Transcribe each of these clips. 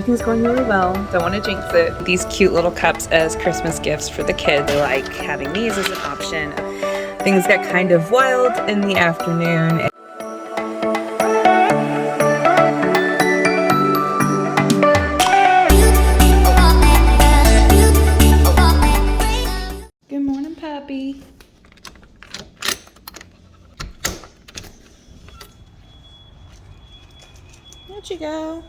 everything's going really well. Don't want to jinx it. These cute little cups as Christmas gifts for the kids. I like having these as an option. Things got kind of wild in the afternoon. Good morning, puppy. Where'd you go?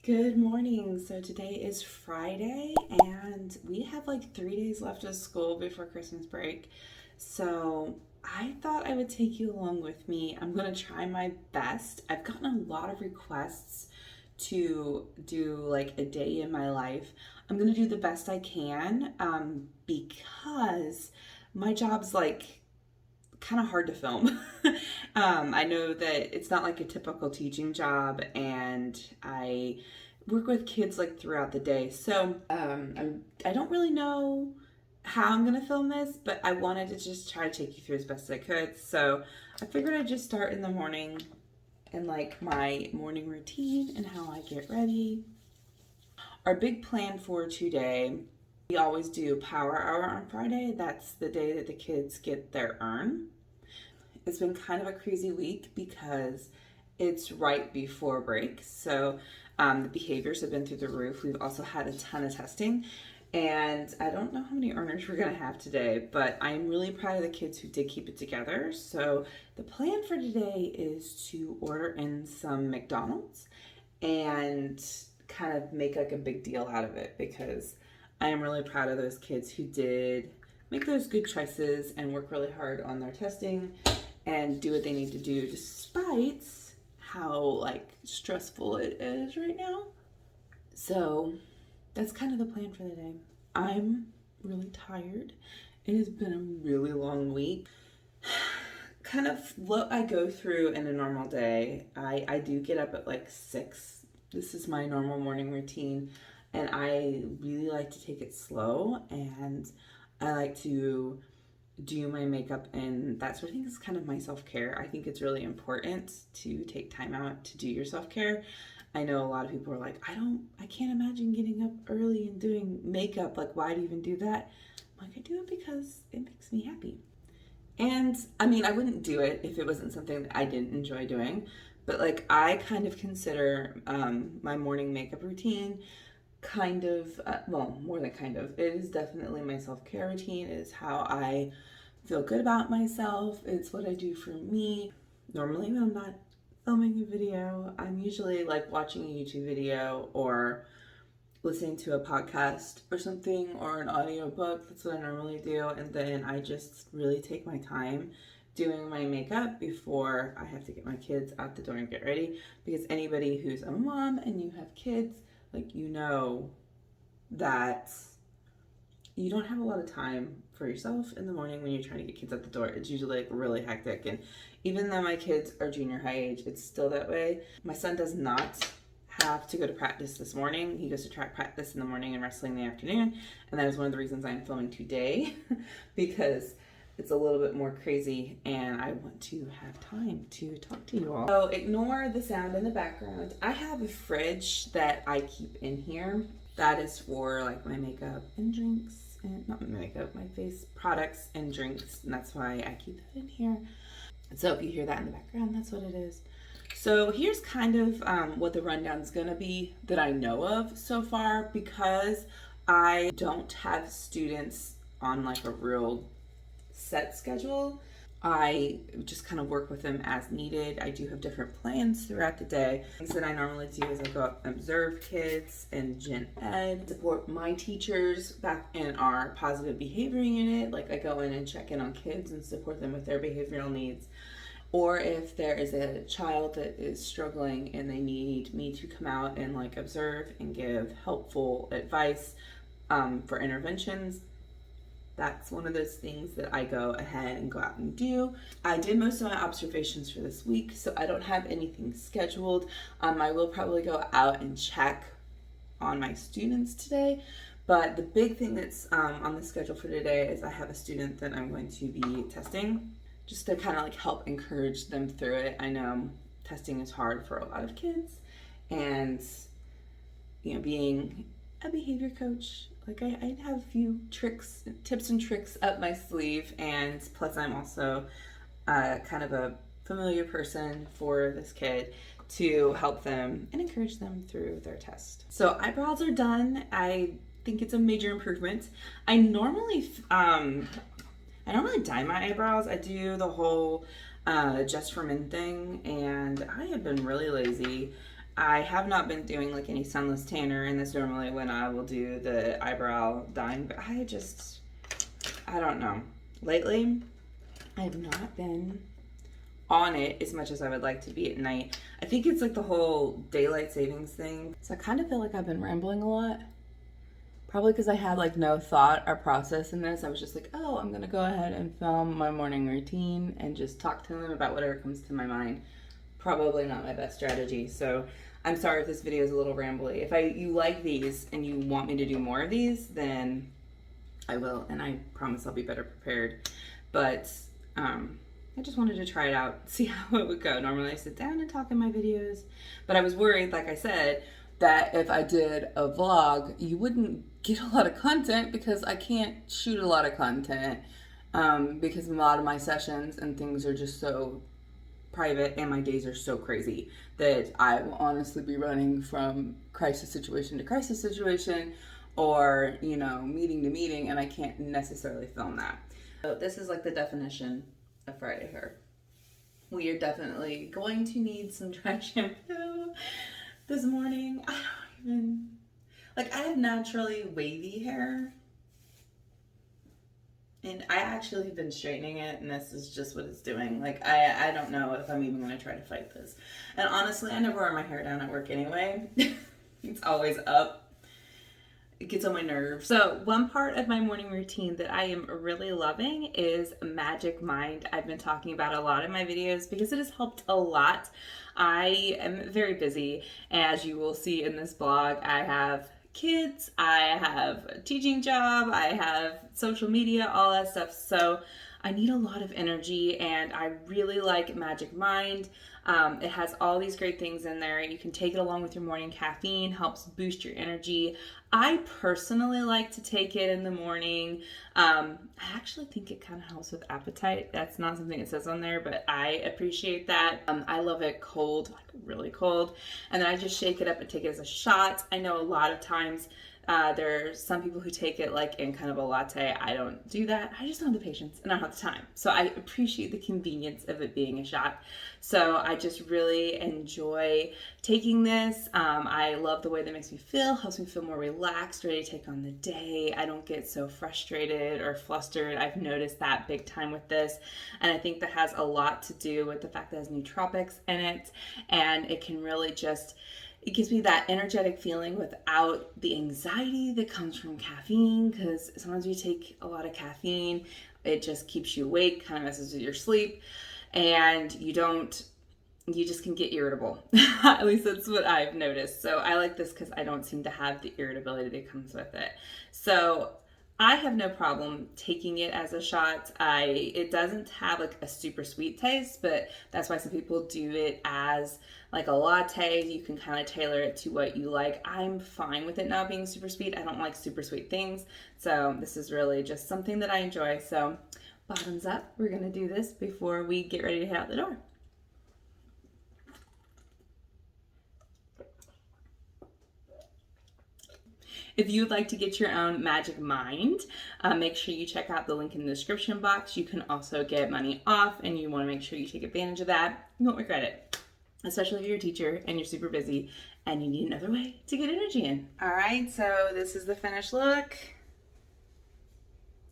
Good morning. So today is Friday and we have like 3 days left of school before Christmas break. So I thought I would take you along with me. I'm going to try my best. I've gotten a lot of requests to do like a day in my life. I'm going to do the best I can because my job's like kind of hard to film. I know that it's not like a typical teaching job, and I work with kids like throughout the day. So I don't really know how I'm gonna film this, but I wanted to just try to take you through as best as I could. So I figured I'd just start in the morning and like my morning routine and how I get ready. Our big plan for today, we always do power hour on Friday. That's the day that the kids get their earn. It's been kind of a crazy week because it's right before break. So the behaviors have been through the roof. We've also had a ton of testing. And I don't know how many earners we're going to have today, but I'm really proud of the kids who did keep it together. So the plan for today is to order in some McDonald's and kind of make like a big deal out of it, because I am really proud of those kids who did make those good choices and work really hard on their testing and do what they need to do despite how like stressful it is right now. So that's kind of the plan for the day. I'm really tired. It has been a really long week. Kind of what I go through in a normal day. I do get up at like 6. This is my normal morning routine, and I really like to take it slow, and I like to do my makeup and that sort of thing. Is kind of my self-care. I think it's really important to take time out to do your self-care. I know a lot of people are like, I can't imagine getting up early and doing makeup. Like, why do you even do that? I'm like, I do it because it makes me happy. And I mean, I wouldn't do it if it wasn't something that I didn't enjoy doing. But like, I kind of consider my morning makeup routine kind of, well, more than kind of, it is definitely my self-care routine. It is how I feel good about myself. It's what I do for me. Normally when I'm not filming a video, I'm usually like watching a YouTube video or listening to a podcast or something, or an audiobook. That's what I normally do. And then I just really take my time doing my makeup before I have to get my kids out the door and get ready. Because anybody who's a mom and you have kids, like, you know that you don't have a lot of time for yourself in the morning when you're trying to get kids out the door. It's usually like really hectic. And even though my kids are junior high age, it's still that way. My son does not have to go to practice this morning. He goes to track practice in the morning and wrestling in the afternoon. And that is one of the reasons I'm filming today because it's a little bit more crazy and I want to have time to talk to you all. So ignore the sound in the background. I have a fridge that I keep in here. That is for like my makeup and drinks, and not my makeup, my face products and drinks. And that's why I keep that in here. And so if you hear that in the background, that's what it is. So here's kind of what the rundown is going to be that I know of so far, because I don't have students on like a real set schedule. I just kind of work with them as needed. I do have different plans throughout the day. Things that I normally do is I go up and observe kids in gen ed, support my teachers back in our positive behavior unit. Like, I go in and check in on kids and support them with their behavioral needs. Or if there is a child that is struggling and they need me to come out and like observe and give helpful advice for interventions, that's one of those things that I go ahead and go out and do. I did most of my observations for this week, so I don't have anything scheduled. I will probably go out and check on my students today, But the big thing that's on the schedule for today is I have a student that I'm going to be testing just to kind of like help encourage them through it. I know testing is hard for a lot of kids, and being a behavior coach, like I have a few tips and tricks up my sleeve, and plus I'm also kind of a familiar person for this kid to help them and encourage them through their test. So eyebrows are done. I think it's a major improvement. I normally dye my eyebrows. I do the whole just for men thing, and I have been really lazy. I have not been doing like any sunless tanner, and that's normally when I will do the eyebrow dyeing, but I don't know. Lately, I have not been on it as much as I would like to be at night. I think it's like the whole daylight savings thing. So I kind of feel like I've been rambling a lot. Probably because I had like no thought or process in this. I was just like, oh, I'm gonna go ahead and film my morning routine and just talk to them about whatever comes to my mind. Probably not my best strategy. So I'm sorry if this video is a little rambly. If you like these and you want me to do more of these, then I will, and I promise I'll be better prepared. But I just wanted to try it out, see how it would go. Normally I sit down and talk in my videos, but I was worried, like I said, that if I did a vlog, you wouldn't get a lot of content because I can't shoot a lot of content because a lot of my sessions and things are just so private and my days are so crazy that I will honestly be running from crisis situation to crisis situation or, meeting to meeting, and I can't necessarily film that. So this is like the definition of Friday hair. We are definitely going to need some dry shampoo this morning. I have naturally wavy hair, and I actually have been straightening it, and this is just what it's doing. Like, I don't know if I'm even going to try to fight this. And honestly, I never wear my hair down at work anyway. It's always up. It gets on my nerves. So one part of my morning routine that I am really loving is Magic Mind. I've been talking about a lot in my videos because it has helped a lot. I am very busy, as you will see in this blog. I have kids, I have a teaching job, I have social media, all that stuff. So I need a lot of energy, and I really like Magic Mind. It has all these great things in there. You can take it along with your morning caffeine, helps boost your energy. I personally like to take it in the morning. I actually think it kind of helps with appetite. That's not something it says on there, but I appreciate that. I love it cold, like really cold. And then I just shake it up and take it as a shot. I know a lot of times there's some people who take it like in kind of a latte. I don't do that. I just don't have the patience and I don't have the time. So I appreciate the convenience of it being a shot. So I just really enjoy taking this. I love the way that makes me feel, helps me feel more relaxed, ready to take on the day. I don't get so frustrated or flustered. I've noticed that big time with this. And I think that has a lot to do with the fact that it has nootropics in it. And it can really just, it gives me that energetic feeling without the anxiety that comes from caffeine, because sometimes you take a lot of caffeine, it just keeps you awake, kind of messes with your sleep, and you just can get irritable. At least that's what I've noticed. So I like this because I don't seem to have the irritability that comes with it. So I have no problem taking it as a shot. It doesn't have like a super sweet taste, but that's why some people do it as like a latte. You can kind of tailor it to what you like. I'm fine with it not being super sweet. I don't like super sweet things. So this is really just something that I enjoy. So bottoms up, we're gonna do this before we get ready to head out the door. If you would like to get your own Magic Mind, make sure you check out the link in the description box. You can also get money off, and you want to make sure you take advantage of that. You won't regret it, especially if you're a teacher and you're super busy and you need another way to get energy in. All right, so this is the finished look.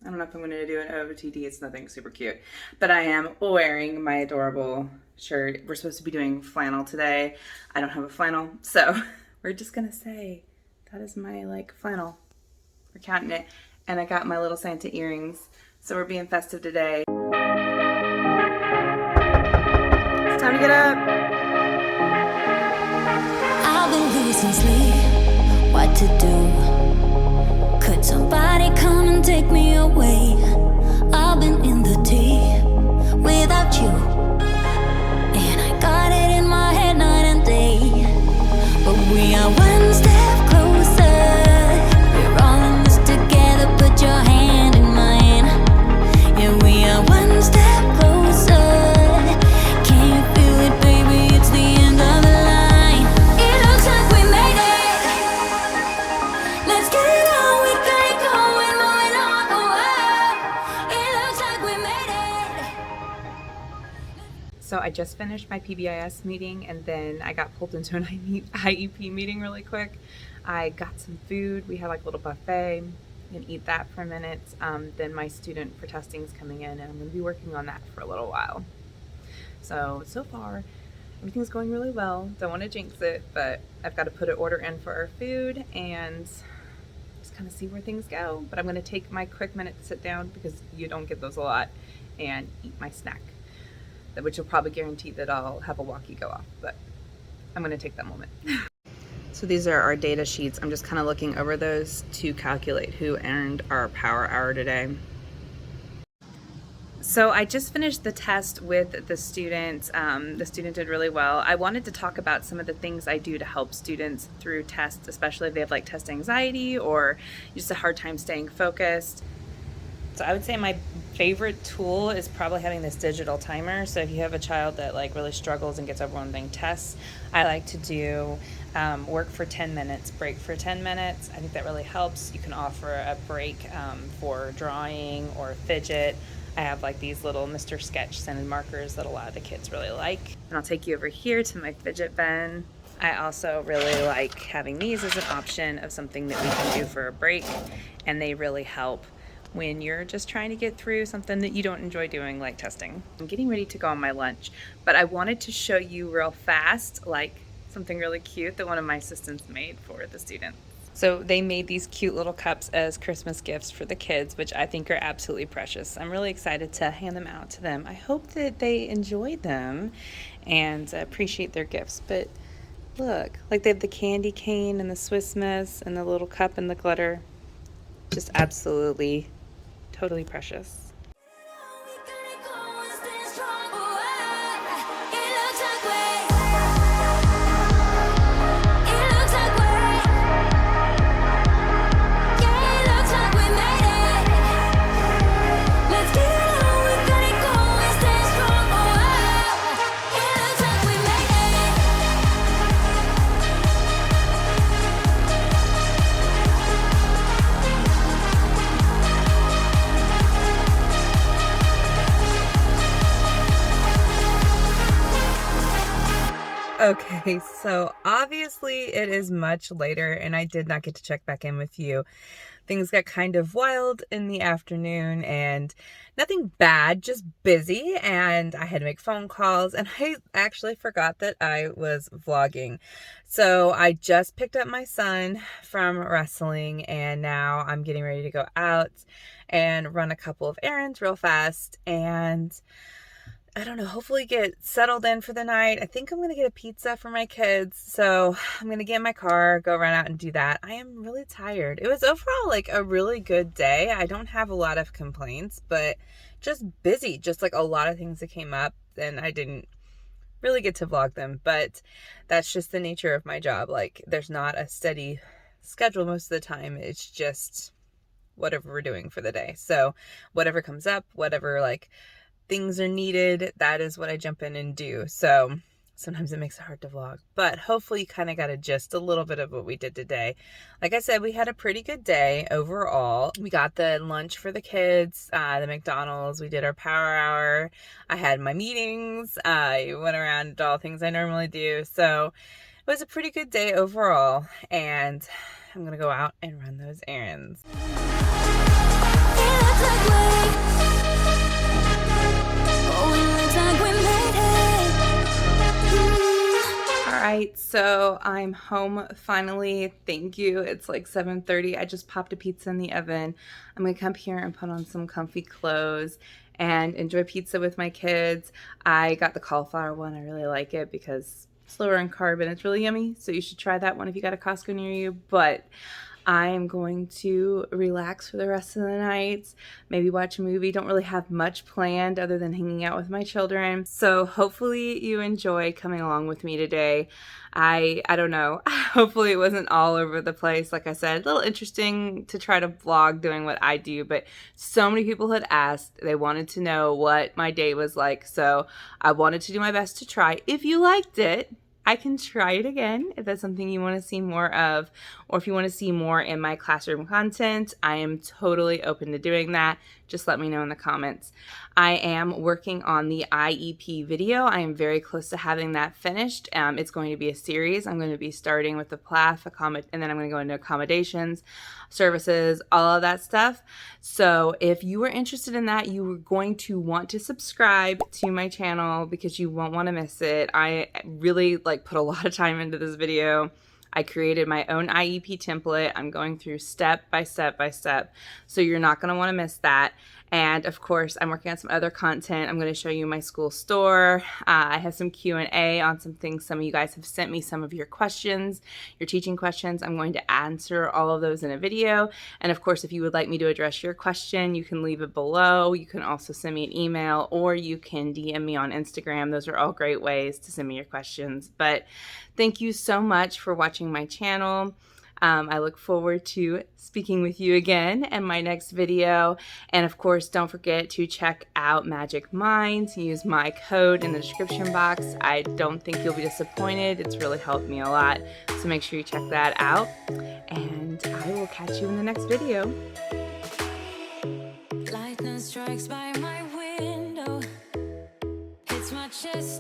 I don't know if I'm going to do an OOTD. It's nothing super cute, but I am wearing my adorable shirt. We're supposed to be doing flannel today. I don't have a flannel, so we're just going to say that is my like flannel. We're counting it. And I got my little Santa earrings. So we're being festive today. It's time to get up. I've been losing sleep, what to do, Somebody come and take me away. I've been in the deep without you, and I got it in my head night and day. But we are one step closer. We're all in this together. Put your hand in mine. Yeah, we are one step closer. Can you feel it, baby? It's the end of the line. It looks like we made it. Let's get it on. We got it going, moving on. It looks like we made it. So I just finished my PBIS meeting, and then I got pulled into an IEP meeting really quick. I got some food. We had like a little buffet. I'm gonna eat that for a minute. Then my student for testing is coming in, and I'm gonna be working on that for a little while. So far, everything's going really well. Don't want to jinx it, but I've got to put an order in for our food and just kind of see where things go. But I'm gonna take my quick minute to sit down, because you don't get those a lot, and eat my snack, which will probably guarantee that I'll have a walkie go off, but I'm gonna take that moment. So these are our data sheets. I'm just kind of looking over those to calculate who earned our power hour today. So I just finished the test with the student. The student did really well. I wanted to talk about some of the things I do to help students through tests, especially if they have like test anxiety or just a hard time staying focused. So I would say my favorite tool is probably having this digital timer. So if you have a child that like really struggles and gets overwhelmed during tests, I like to do work for 10 minutes, break for 10 minutes. I think that really helps. You can offer a break for drawing or fidget. I have like these little Mr. Sketch scented markers that a lot of the kids really like. And I'll take you over here to my fidget bin. I also really like having these as an option of something that we can do for a break, and they really help when you're just trying to get through something that you don't enjoy doing, like testing. I'm getting ready to go on my lunch, but I wanted to show you real fast like something really cute that one of my assistants made for the students. So they made these cute little cups as Christmas gifts for the kids, which I think are absolutely precious. I'm really excited to hand them out to them. I hope that they enjoyed them and appreciate their gifts. But look, like they have the candy cane and the Swiss Miss and the little cup and the glitter. Just absolutely, totally precious. Okay, so obviously it is much later and I did not get to check back in with you. Things got kind of wild in the afternoon and nothing bad, just busy, and I had to make phone calls, and I actually forgot that I was vlogging. So I just picked up my son from wrestling, and now I'm getting ready to go out and run a couple of errands real fast, and I don't know, hopefully get settled in for the night. I think I'm going to get a pizza for my kids. So I'm going to get in my car, go run out and do that. I am really tired. It was overall like a really good day. I don't have a lot of complaints, but just busy. Just like a lot of things that came up and I didn't really get to vlog them. But that's just the nature of my job. Like there's not a steady schedule most of the time. It's just whatever we're doing for the day. So whatever comes up, whatever like things are needed, that is what I jump in and do. So sometimes it makes it hard to vlog, but hopefully you kind of got a gist a little bit of what we did today. Like I said, we had a pretty good day overall. We got the lunch for the kids, the McDonald's, we did our power hour, I had my meetings, I went around and did all things I normally do. So it was a pretty good day overall, and I'm gonna go out and run those errands. Alright, so I'm home finally. Thank you. It's like 7:30. I just popped a pizza in the oven. I'm gonna come here and put on some comfy clothes and enjoy pizza with my kids. I got the cauliflower one. I really like it because it's lower in carb and it's really yummy. So you should try that one if you got a Costco near you. But I am going to relax for the rest of the night, maybe watch a movie. Don't really have much planned other than hanging out with my children. So hopefully you enjoy coming along with me today. I don't know. Hopefully it wasn't all over the place. Like I said, a little interesting to try to vlog doing what I do, but so many people had asked. They wanted to know what my day was like. So I wanted to do my best to try. If you liked it, I can try it again if that's something you want to see more of, or if you want to see more in my classroom content, I am totally open to doing that. Just let me know in the comments. I am working on the IEP video. I am very close to having that finished. It's going to be a series. I'm going to be starting with the PLAF, and then I'm going to go into accommodations, services, all of that stuff. So if you are interested in that, you are going to want to subscribe to my channel because you won't want to miss it. I really put a lot of time into this video. I created my own IEP template. I'm going through step by step by step. So you're not going to want to miss that. And of course, I'm working on some other content. I'm going to show you my school store. I have some Q&A on some things. Some of you guys have sent me some of your questions, your teaching questions. I'm going to answer all of those in a video. And of course, if you would like me to address your question, you can leave it below. You can also send me an email or you can DM me on Instagram. Those are all great ways to send me your questions. But thank you so much for watching my channel. I look forward to speaking with you again in my next video. And of course, don't forget to check out Magic Minds. Use my code in the description box. I don't think you'll be disappointed. It's really helped me a lot. So make sure you check that out. And I will catch you in the next video. Lightning strikes by my window, hits my chest.